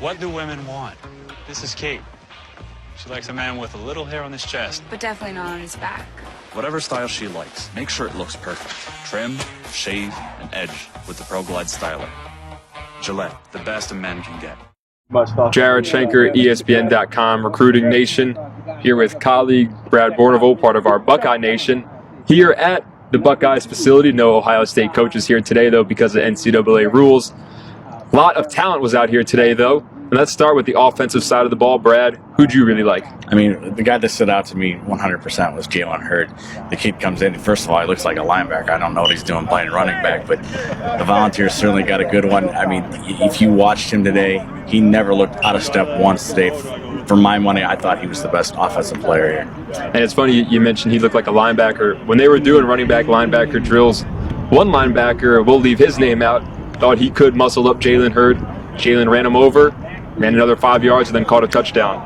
What do women want? This is Kate. She likes a man with a little hair on his chest. But definitely not on his back. Whatever style she likes, make sure it looks perfect. Trim, shave, and edge with the Pro Glide Styler. Gillette, the best a man can get. Jared Schenker, ESPN.com, Recruiting Nation, here with colleague Brad Bourneval, part of our Buckeye Nation, here at the Buckeyes facility. No Ohio State coaches here today, though, because of NCAA rules. A lot of talent was out here today, though. And let's start with the offensive side of the ball. Brad, who'd you really like? I mean, the guy that stood out to me 100% was Jalen Hurd. The kid comes in, first of all, he looks like a linebacker. I don't know what he's doing playing running back, but the Volunteers certainly got a good one. I mean, if you watched him today, he never looked out of step once today. For my money, I thought he was the best offensive player here. And it's funny you mentioned he looked like a linebacker. When they were doing running back linebacker drills, one linebacker, we'll leave his name out, thought he could muscle up Jalen Hurd. Jalen ran him over, ran another 5 yards, and then caught a touchdown.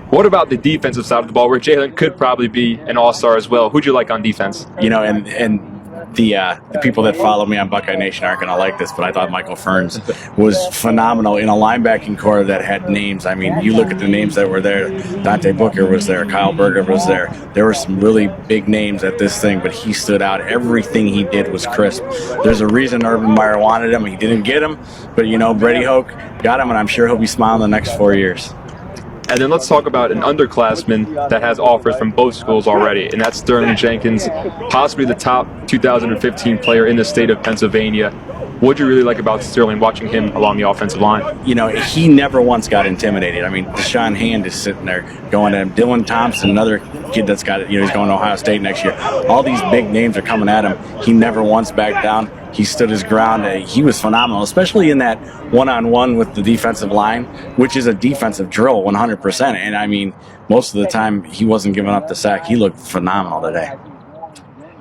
What about the defensive side of the ball, where Jalen could probably be an all-star as well? Who'd you like on defense? You know, and the people that follow me on Buckeye Nation aren't going to like this, but I thought Michael Ferns was phenomenal in a linebacking core that had names. I mean, you look at the names that were there. Dante Booker was there. Kyle Berger was there. There were some really big names at this thing, but he stood out. Everything he did was crisp. There's a reason Urban Meyer wanted him. He didn't get him, but, you know, Brady Hoke got him, and I'm sure he'll be smiling the next 4 years. And then let's talk about an underclassman that has offers from both schools already, and that's Sterling Jenkins, possibly the top 2015 player in the state of Pennsylvania. What do you really like about Sterling, watching him along the offensive line? You know, he never once got intimidated. I mean, Deshaun Hand is sitting there going at him. Dylan Thompson, another kid that's got it, you know, he's going to Ohio State next year. All these big names are coming at him. He never once backed down. He stood his ground. He was phenomenal, especially in that one-on-one with the defensive line, which is a defensive drill 100%. And, I mean, most of the time he wasn't giving up the sack. He looked phenomenal today.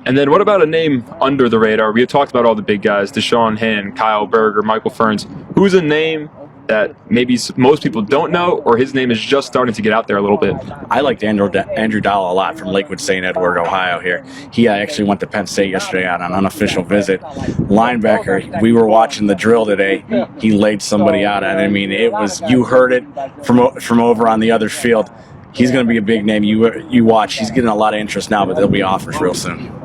And then what about a name under the radar? We had talked about all the big guys, Deshaun Hand, Kyle Berger, Michael Ferns. Who's a name that maybe most people don't know, or his name is just starting to get out there a little bit? I liked Andrew Dowell a lot from Lakewood St. Edward, Ohio here. He actually went to Penn State yesterday on an unofficial visit. Linebacker, we were watching the drill today. He laid somebody out, and I mean, it was, you heard it from over on the other field. He's going to be a big name. You watch. He's getting a lot of interest now, but there'll be offers real soon.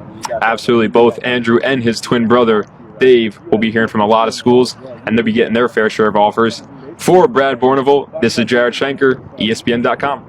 Absolutely. Both Andrew and his twin brother, Dave, will be hearing from a lot of schools, and they'll be getting their fair share of offers. For Brad Bourneval, this is Jared Schenker, ESPN.com.